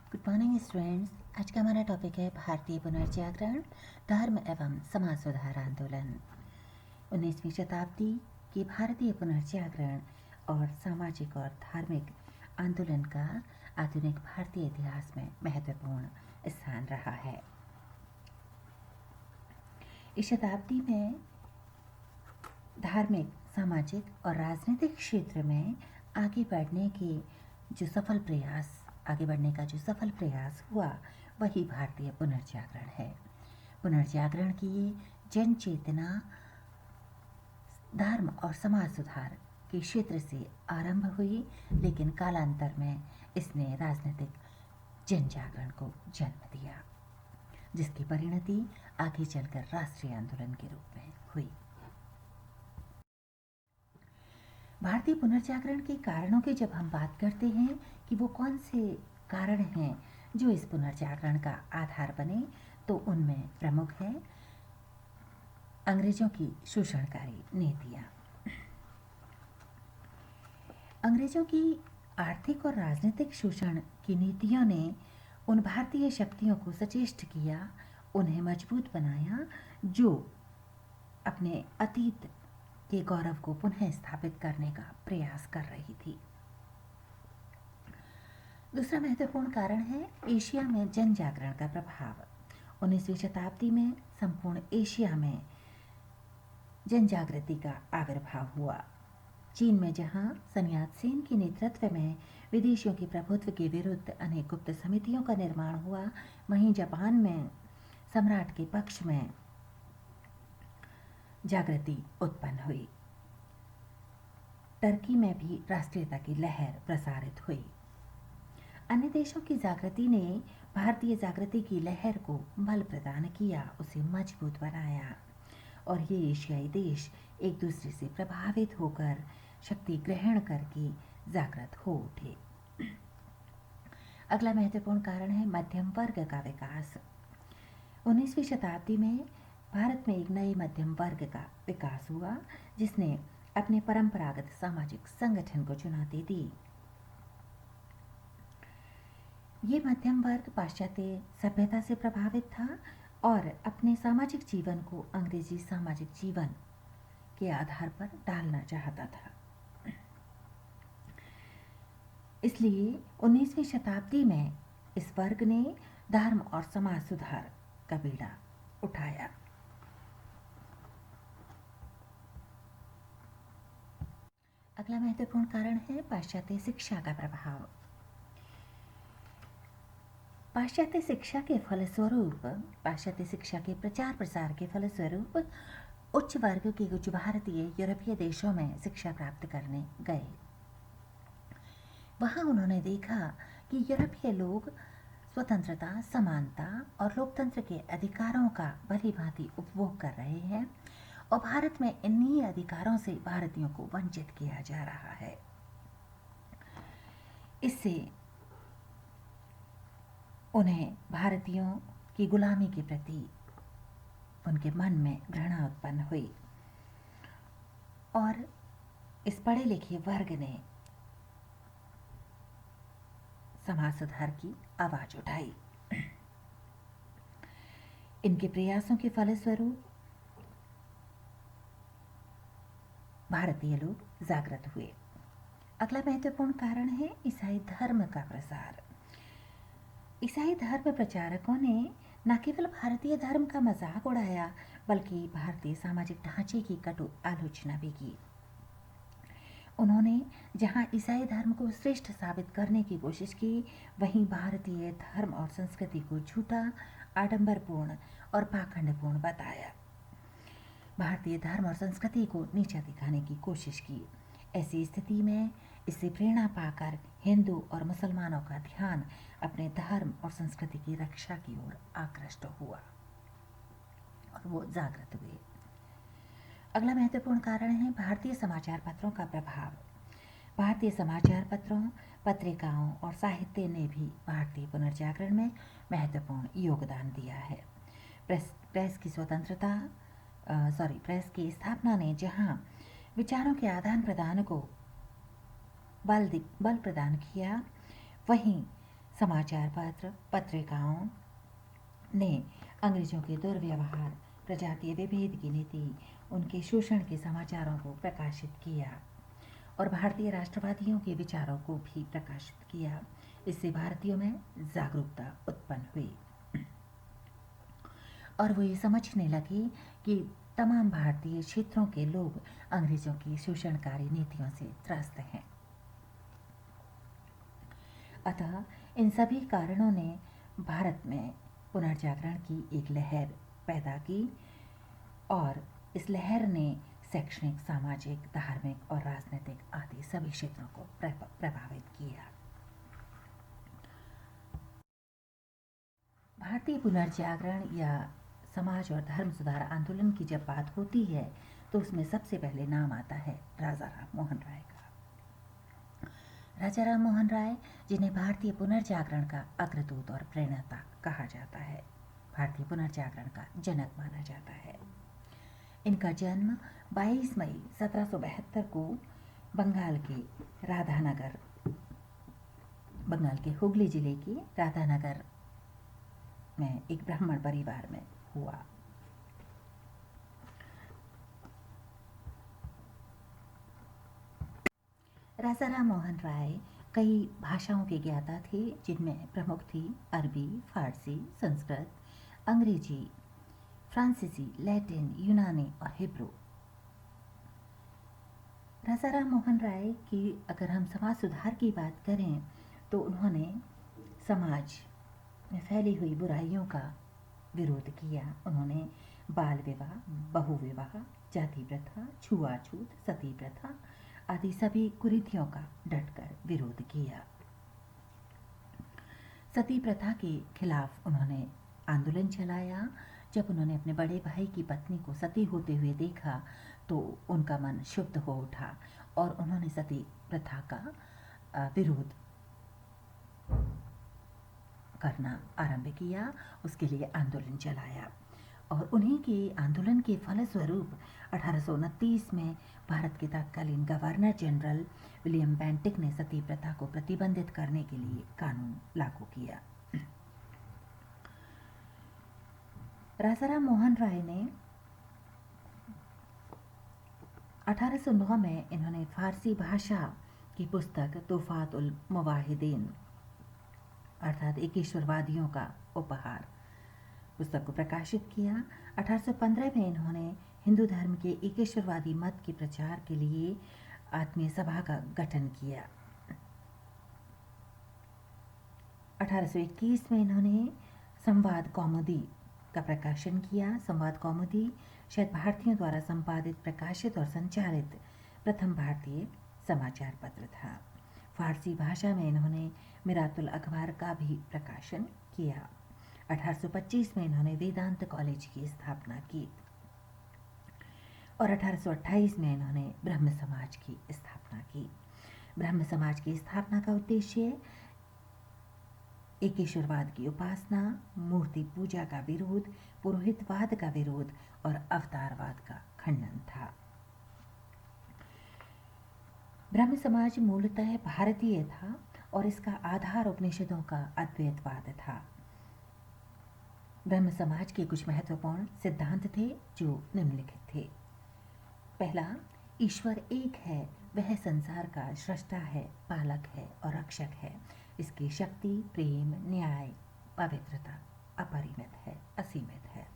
Good morning students. आज का हमारा टॉपिक है भारतीय पुनर्जागरण, धर्म एवं समाज सुधार आंदोलन। 19वीं शताब्दी के भारतीय पुनर्जागरण और सामाजिक और धार्मिक आंदोलन का आधुनिक भारतीय इतिहास में महत्वपूर्ण स्थान रहा है। इस शताब्दी में धार्मिक, सामाजिक और राजनीतिक क्षेत्र में आगे बढ़ने का जो सफल प्रयास हुआ वही भारतीय पुनर्जागरण है। पुनर्जागरण की ये जन चेतना धर्म और समाज सुधार के क्षेत्र से आरंभ हुई, लेकिन कालांतर में इसने राजनीतिक जन जागरण को जन्म दिया, जिसकी परिणति आगे चलकर राष्ट्रीय आंदोलन के रूप में हुई। भारतीय पुनर्जागरण के कारणों की जब हम बात करते हैं कि वो कौन से कारण हैं जो इस पुनर्जागरण का आधार बने, तो उनमें प्रमुख है अंग्रेजों की शोषणकारी नीतियां। अंग्रेजों की आर्थिक और राजनीतिक शोषण की नीतियों ने उन भारतीय शक्तियों को सचेष्ट किया, उन्हें मजबूत बनाया, जो अपने अतीत के गौरव को पुनः स्थापित करने का प्रयास कर रही थी। दूसरा महत्वपूर्ण कारण है एशिया में जन जागरण का प्रभाव। 19वीं शताब्दी में संपूर्ण एशिया में जन जागृति का आविर्भाव हुआ। चीन में जहां सन यात-सेन के नेतृत्व में विदेशियों के प्रभुत्व के विरुद्ध अनेक गुप्त समितियों का निर्माण हुआ, वहीं जापान में सम्राट के पक्ष में जागृति उत्पन्न हुई। टर्की में भी राष्ट्रीयता की लहर प्रसारित हुई। अन्य देशों की जागृति ने भारतीय जागृति की लहर को बल प्रदान किया, उसे मजबूत बनाया, और ये एशियाई देश एक दूसरे से प्रभावित होकर शक्ति ग्रहण करके जागृत हो उठे। अगला महत्वपूर्ण कारण है मध्यम वर्ग का विकास। 19वीं शताब्दी में भारत में एक नए मध्यम वर्ग का विकास हुआ, जिसने अपने परंपरागत सामाजिक संगठन को चुनौती दी। ये मध्यम वर्ग पाश्चात्य सभ्यता से प्रभावित था और अपने सामाजिक जीवन को अंग्रेजी सामाजिक जीवन के आधार पर डालना चाहता था। इसलिए 19वीं शताब्दी में इस वर्ग ने धर्म और समाज सुधार का बीड़ा उठाया। अगला महत्वपूर्ण कारण है पाश्चात्य शिक्षा का प्रभाव। पाश्चात्य शिक्षा के प्रचार प्रसार के फलस्वरूप उच्च वर्ग के कुछ भारतीय यूरोपीय देशों में शिक्षा प्राप्त करने गए। वहां उन्होंने देखा कि यूरोपीय लोग स्वतंत्रता, समानता और लोकतंत्र के अधिकारों का भलीभांति उपभोग कर रहे हैं, और भारत में इन्हीं अधिकारों से भारतीयों को वंचित किया जा रहा है। इससे उन्हें भारतीयों की गुलामी के प्रति उनके मन में घृणा उत्पन्न हुई, और इस पढ़े लिखे वर्ग ने समाज सुधार की आवाज उठाई। इनके प्रयासों के फलस्वरूप भारतीय लोग जागृत हुए। अगला महत्वपूर्ण कारण है ईसाई धर्म का प्रसार। ईसाई धर्म प्रचारकों ने न केवल भारतीय धर्म का मजाक उड़ाया, बल्कि भारतीय सामाजिक ढांचे की कटु आलोचना भी की। उन्होंने जहां ईसाई धर्म को श्रेष्ठ साबित करने की कोशिश की, वहीं भारतीय धर्म और संस्कृति को झूठा, आडंबरपूर्ण और पाखंडपूर्ण बताया। भारतीय धर्म और संस्कृति को नीचा दिखाने की कोशिश की। ऐसी स्थिति में इससे प्रेरणा पाकर हिंदू और मुसलमानों का ध्यान अपने धर्म और संस्कृति की रक्षा की ओर आकृष्ट हुआ और वो जागृत हुए। अगला महत्वपूर्ण कारण है भारतीय समाचार पत्रों का प्रभाव। भारतीय समाचार पत्रों, पत्रिकाओं और साहित्य ने भी भारतीय पुनर्जागरण में महत्वपूर्ण योगदान दिया है। प्रेस की स्थापना ने जहां विचारों के आदान प्रदान को बल प्रदान किया, वहीं समाचार पत्र पत्रिकाओं ने अंग्रेजों के दुर्व्यवहार, प्रजातीय विभेद की नीति, उनके शोषण के समाचारों को प्रकाशित किया और भारतीय राष्ट्रवादियों के विचारों को भी प्रकाशित किया। इससे भारतीयों में जागरूकता उत्पन्न हुई और वो ये समझने लगे कि तमाम भारतीय क्षेत्रों के लोग अंग्रेजों की शोषणकारी नीतियों से त्रस्त हैं। अतः इन सभी कारणों ने भारत में पुनर्जागरण की एक लहर पैदा की और इस लहर ने शैक्षणिक, सामाजिक, धार्मिक और राजनीतिक आदि सभी क्षेत्रों को प्रभावित किया। भारतीय पुनर्जागरण या समाज और धर्म सुधार आंदोलन की जब बात होती है तो उसमें सबसे पहले नाम आता है राजा राम मोहन राय का। राजा राम मोहन राय, जिन्हें भारतीय पुनर्जागरण का अग्रदूत और प्रणेता कहा जाता है, भारतीय पुनर्जागरण का जनक माना जाता है। इनका जन्म 22 मई 1772 को बंगाल के हुगली जिले के राधानगर में एक ब्राह्मण परिवार में हुआ। राजा राम मोहन राय कई भाषाओं के ज्ञाता थे, जिनमें प्रमुख थी अरबी, फारसी, संस्कृत, अंग्रेजी, फ्रांसीसी, लैटिन, यूनानी और हिब्रू। राजा राम मोहन राय की अगर हम समाज सुधार की बात करें तो उन्होंने समाज में फैली हुई बुराइयों का विरोध किया। उन्होंने बाल विवाह, बहु विवाह, जाति प्रथा, छुआछूत, सती प्रथा आदि सभी कुरीतियों का डटकर विरोध किया। सती प्रथा के खिलाफ उन्होंने आंदोलन चलाया। जब उन्होंने अपने बड़े भाई की पत्नी को सती होते हुए देखा तो उनका मन क्षुब्ध हो उठा और उन्होंने सती प्रथा का विरोध करना आरंभ किया, उसके लिए आंदोलन चलाया और उन्हीं के आंदोलन के फलस्वरूप 1829 में भारत के तत्कालीन गवर्नर जनरल विलियम बेंटिक ने सती प्रथा को प्रतिबंधित करने के लिए कानून लागू किया। राजा राम मोहन राय ने 1809 में इन्होंने फारसी भाषा की पुस्तक तुफात उल मुवाहिदीन अर्थात एकेश्वरवादियों का उपहार पुस्तक को प्रकाशित किया। 1815 में इन्होंने हिंदू धर्म के एकेश्वरवादी मत के प्रचार के लिए आत्मीय सभा का गठन किया। 1821 में इन्होंने संवाद कौमुदी का प्रकाशन किया। संवाद कौमुदी शायद भारतीयों द्वारा संपादित, प्रकाशित और संचालित प्रथम भारतीय समाचार पत्र था। फारसी भाषा में इन्होंने मिरातुल अखबार का भी प्रकाशन किया। 1825 में इन्होंने वेदांत कॉलेज की स्थापना की और 1828 में इन्होंने ब्रह्म समाज की स्थापना की। ब्रह्म समाज की स्थापना का उद्देश्य एकेश्वरवाद की उपासना, मूर्ति पूजा का विरोध, पुरोहितवाद का विरोध और अवतारवाद का खंडन था। ब्रह्म समाज मूलतः भारतीय था और इसका आधार उपनिषदों का अद्वैतवाद था। ब्रह्म समाज के कुछ महत्वपूर्ण सिद्धांत थे जो निम्नलिखित थे। पहला, ईश्वर एक है, वह संसार का सृष्टा है, पालक है और रक्षक है। इसकी शक्ति, प्रेम, न्याय, पवित्रता अपरिमित है, असीमित है।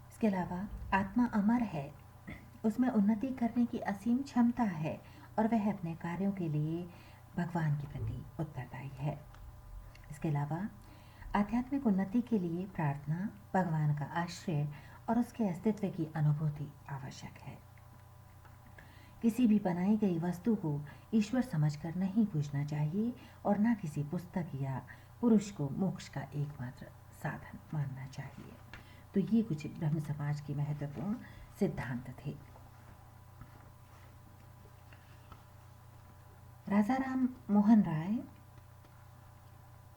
इसके अलावा आत्मा अमर है, उसमें उन्नति करने की असीम क्षमता है और वह अपने कार्यों के लिए भगवान के प्रति उत्तरदायी है। इसके अलावा आध्यात्मिक उन्नति के लिए प्रार्थना, भगवान का आश्रय और उसके अस्तित्व की अनुभूति आवश्यक है। किसी भी बनाई गई वस्तु को ईश्वर समझकर नहीं पूजना चाहिए और न किसी पुस्तक या पुरुष को मोक्ष का एकमात्र साधन मानना चाहिए। तो ये कुछ ब्रह्म समाज के महत्वपूर्ण सिद्धांत थे। राजा राम मोहन राय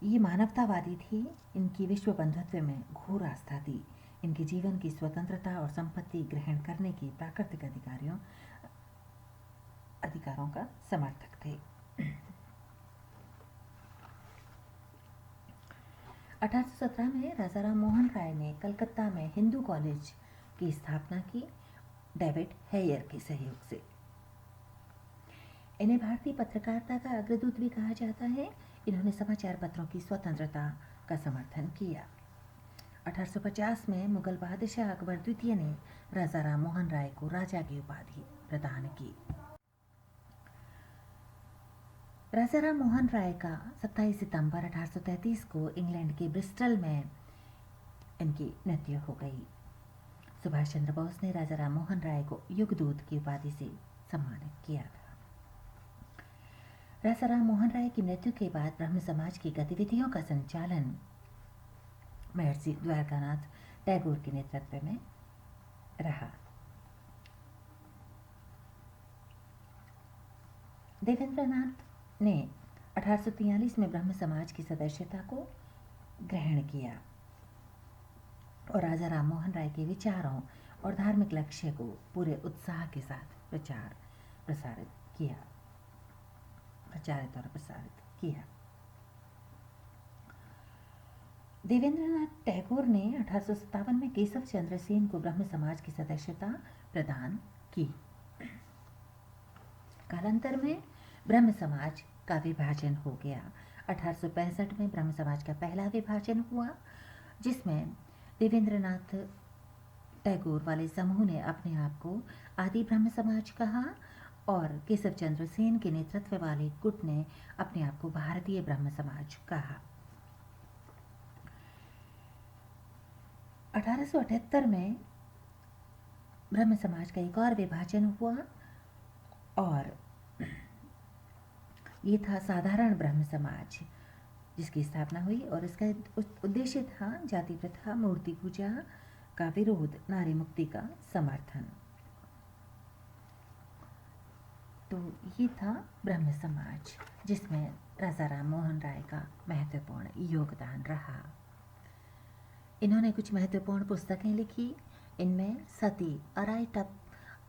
ये मानवतावादी थे। इनकी विश्व बंधुत्व में घोर आस्था थी। इनके जीवन की स्वतंत्रता और संपत्ति ग्रहण करने की प्राकृतिक अधिकारों का समर्थक थे। 1817 में राजा राम मोहन राय ने कलकत्ता में हिंदू कॉलेज की स्थापना की, डेविड हेयर के सहयोग से। इन्हें भारतीय पत्रकारिता का अग्रदूत भी कहा जाता है। इन्होंने समाचार पत्रों की स्वतंत्रता का समर्थन किया। 1850 में मुगल बादशाह अकबर द्वितीय ने राजा राम मोहन राय को राजा की उपाधि प्रदान की। राजा राम मोहन राय का 27 सितंबर 1833 को इंग्लैंड के ब्रिस्टल में इनकी मृत्यु हो गई। सुभाष चंद्र बोस ने राजा राम मोहन राय को युगदूत की उपाधि से सम्मानित किया था। राजा राम मोहन राय की मृत्यु के बाद ब्रह्म समाज की गतिविधियों का संचालन महर्षि द्वारकानाथ टैगोर के नेतृत्व में रहा। देवेंद्रनाथ ने 1843 में ब्रह्म समाज की सदस्यता को ग्रहण किया और राजा राम मोहन राय के विचारों और धार्मिक लक्ष्य को पूरे उत्साह के साथ प्रचारित और प्रसारित किया। देवेंद्रनाथ टैगोर ने 1857 में केशव चंद्र सेन को ब्रह्म समाज की सदस्यता प्रदान की। कालांतर में ब्रह्म समाज का विभाजन हो गया। 1865 में ब्रह्म समाज का पहला विभाजन हुआ, जिसमें देवेंद्रनाथ टैगोर वाले समूह ने अपने आप को आदि ब्रह्म समाज कहा और केशव चंद्र सेन के नेतृत्व वाले गुट ने अपने आप को भारतीय ब्रह्म समाज कहा। 1878 में ब्रह्म समाज का एक और विभाजन हुआ और ये था साधारण ब्रह्म समाज, जिसकी स्थापना हुई और इसका उद्देश्य था जाति प्रथा, मूर्ति पूजा का विरोध, नारी मुक्ति का समर्थन। तो ये था ब्रह्म समाज, जिसमें राजा राम मोहन राय का महत्वपूर्ण योगदान रहा। इन्होंने कुछ महत्वपूर्ण पुस्तकें लिखी। इनमें Sati, a write up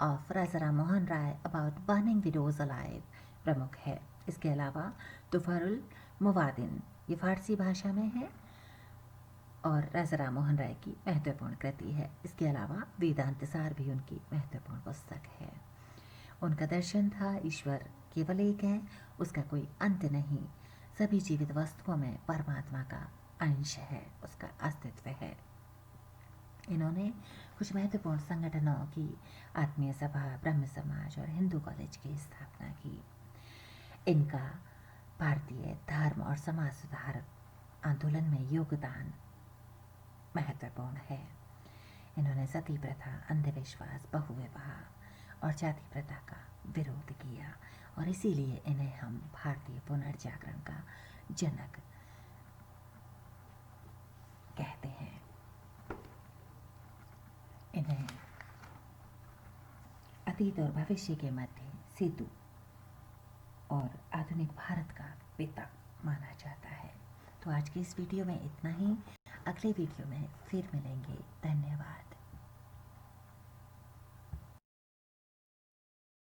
of Raja Ram Mohan Roy about burning widows alive प्रमुख है। इसके अलावा तुफरुल मुवादिन, ये फारसी भाषा में है और राजा राम मोहन राय की महत्वपूर्ण कृति है। इसके अलावा वेदांत सार भी उनकी महत्वपूर्ण पुस्तक है। उनका दर्शन था ईश्वर केवल एक है, उसका कोई अंत नहीं, सभी जीवित वस्तुओं में परमात्मा का अंश है, उसका अस्तित्व है। इन्होंने कुछ महत्वपूर्ण संगठनों की आत्मीय सभा, ब्रह्म समाज और हिंदू कॉलेज की स्थापना की। इनका भारतीय धर्म और समाज सुधार आंदोलन में योगदान महत्वपूर्ण है। इन्होंने सती प्रथा, अंधविश्वास, बहुविवाह और जाति प्रथा का विरोध किया और इसीलिए इन्हें हम भारतीय पुनर्जागरण का जनक कहते हैं। इन्हें अतीत और भविष्य के मध्य सेतु और आधुनिक भारत का पिता माना जाता है। तो आज की इस वीडियो में इतना ही। अगले वीडियो में फिर मिलेंगे। धन्यवाद।